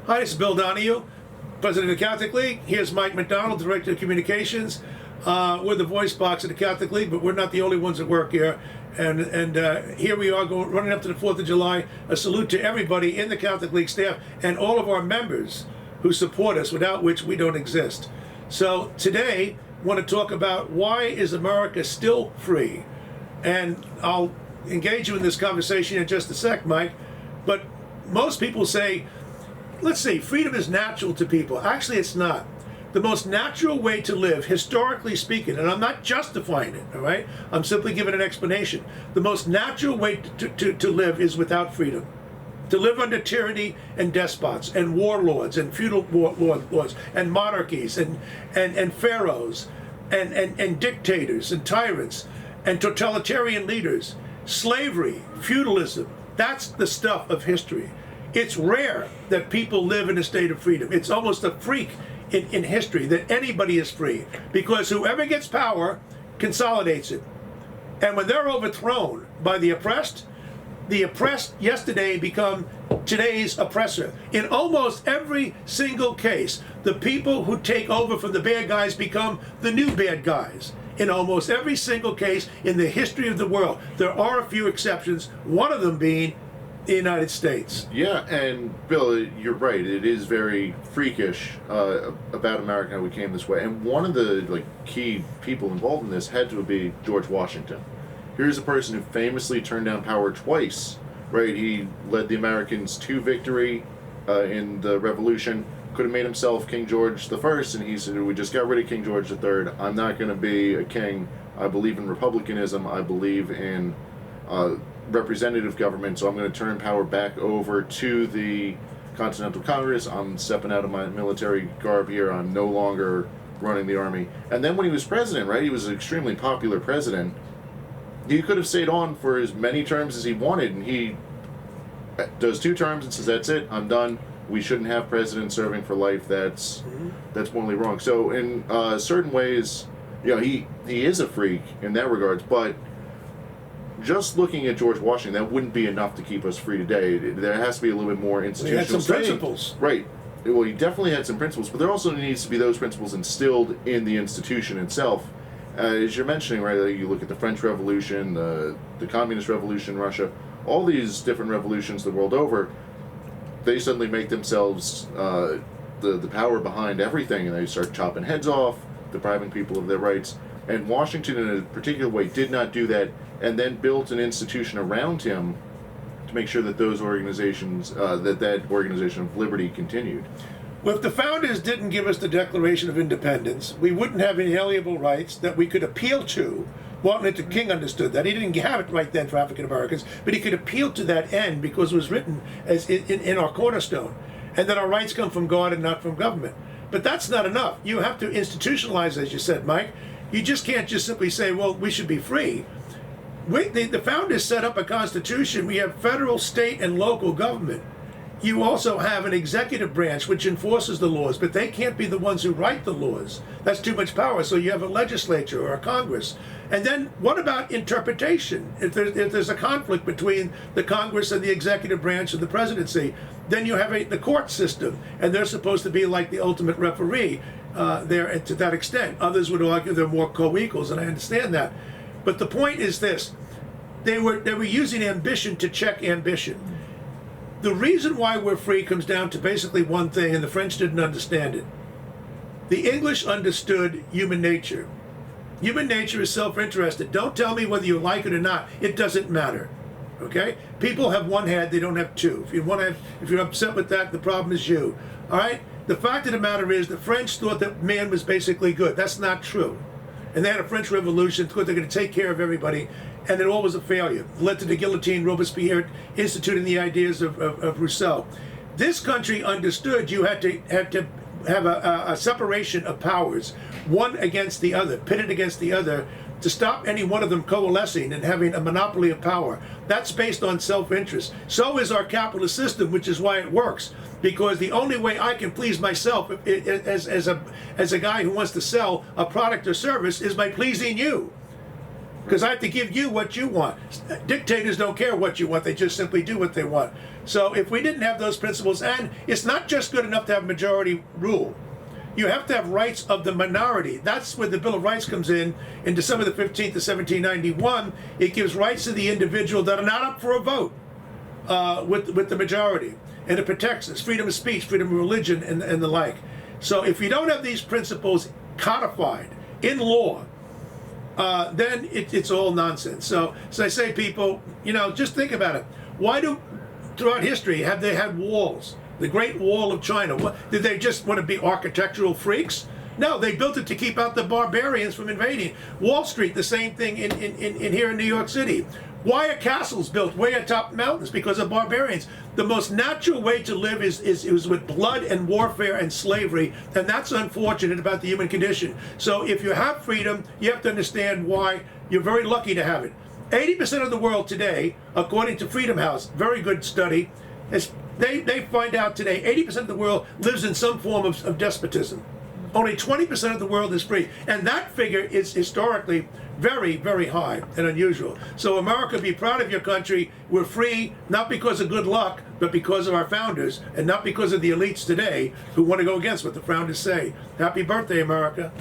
Hi, this is Bill Donohue, President of the Catholic League. Here's Mike McDonald, Director of Communications. We're the voice box of the Catholic League, but we're not the only ones that work here. And here we are running up to the 4th of July. A salute to everybody in the Catholic League staff and all of our members who support us, without which we don't exist. So today, I want to talk about why is America still free? And I'll engage you in this conversation in just a sec, Mike. But most people say, let's say freedom is natural to people. Actually, it's not. The most natural way to live, historically speaking, and I'm not justifying it, all right? I'm simply giving an explanation. The most natural way to live is without freedom. To live under tyranny and despots and warlords and feudal warlords and monarchies and pharaohs and dictators and tyrants and totalitarian leaders, slavery, feudalism. That's the stuff of history. It's rare that people live in a state of freedom. It's almost a freak in history that anybody is free, because whoever gets power consolidates it. And when they're overthrown by the oppressed yesterday become today's oppressor. In almost every single case, the people who take over from the bad guys become the new bad guys. In almost every single case in the history of the world. There are a few exceptions, one of them being the United States. Yeah, and Bill, you're right. It is very freakish about America, how we came this way. And one of the key people involved in this had to be George Washington. Here's a person who famously turned down power twice. Right, he led the Americans to victory in the Revolution. Could have made himself King George I, and he said, "We just got rid of King George III. I'm not going to be a king. I believe in republicanism. I believe in representative government, so I'm going to turn power back over to the Continental Congress. I'm stepping out of my military garb here. I'm no longer running the army." And then when he was president, right, he was an extremely popular president. He could have stayed on for as many terms as he wanted, and he does 2 terms and says, "That's it, I'm done. We shouldn't have presidents serving for life. That's morally wrong." So in certain ways, he is a freak in that regards, but just looking at George Washington, that wouldn't be enough to keep us free today. There has to be a little bit more institutional. He had some principles. Right. Well, he definitely had some principles, but there also needs to be those principles instilled in the institution itself. As you're mentioning, right, you look at the French Revolution, the Communist Revolution, Russia, all these different revolutions the world over, they suddenly make themselves the power behind everything, and they start chopping heads off, depriving people of their rights. And Washington, in a particular way, did not do that, and then built an institution around him to make sure that those organizations, that organization of liberty continued. Well, if the founders didn't give us the Declaration of Independence, we wouldn't have inalienable rights that we could appeal to. Martin Luther King understood that. He didn't have it right then for African Americans, but he could appeal to that end because it was written as in our cornerstone, and that our rights come from God and not from government. But that's not enough. You have to institutionalize, as you said, Mike. You just can't just simply say, well, we should be free. The founders set up a constitution. We have federal, state, and local government. You also have an executive branch which enforces the laws, but they can't be the ones who write the laws. That's too much power. So you have a legislature or a Congress. And then what about interpretation? If there's a conflict between the Congress and the executive branch of the presidency, then you have the court system, and they're supposed to be like the ultimate referee there to that extent. Others would argue they're more co-equals, and I understand that. But the point is this: they were using ambition to check ambition. The reason why we're free comes down to basically one thing, and the French didn't understand it. The English understood human nature. Human nature is self-interested. Don't tell me whether you like it or not. It doesn't matter. Okay? People have one head, they don't have two. If you're upset with that, the problem is you. All right? The fact of the matter is the French thought that man was basically good. That's not true. And they had a French Revolution, thought they're going to take care of everybody, and it all was a failure. It led to the guillotine, Robespierre instituting the ideas of Rousseau. This country understood you had to have a separation of powers, one against the other, pitted against the other, to stop any one of them coalescing and having a monopoly of power. That's based on self-interest. So is our capitalist system, which is why it works. Because the only way I can please myself as a guy who wants to sell a product or service is by pleasing you. because I have to give you what you want. Dictators don't care what you want, they just simply do what they want. So if we didn't have those principles, and it's not just good enough to have majority rule, you have to have rights of the minority. That's where the Bill of Rights comes in December the 15th of 1791. It gives rights to the individual that are not up for a vote with the majority. And it protects us, freedom of speech, freedom of religion, and the like. So if you don't have these principles codified in law, then it's all nonsense. So I say, people, just think about it. Why throughout history, have they had walls? The Great Wall of China. Did they just want to be architectural freaks? No, they built it to keep out the barbarians from invading. Wall Street, the same thing in here in New York City. Why are castles built way atop mountains? Because of barbarians. The most natural way to live is with blood and warfare and slavery, and that's unfortunate about the human condition. So if you have freedom, you have to understand why you're very lucky to have it. 80% of the world today, according to Freedom House, very good study, they find out today 80% of the world lives in some form of despotism. Only 20% of the world is free. And that figure is historically very, very high and unusual. So America, be proud of your country. We're free, not because of good luck, but because of our founders, and not because of the elites today who want to go against what the founders say. Happy birthday, America.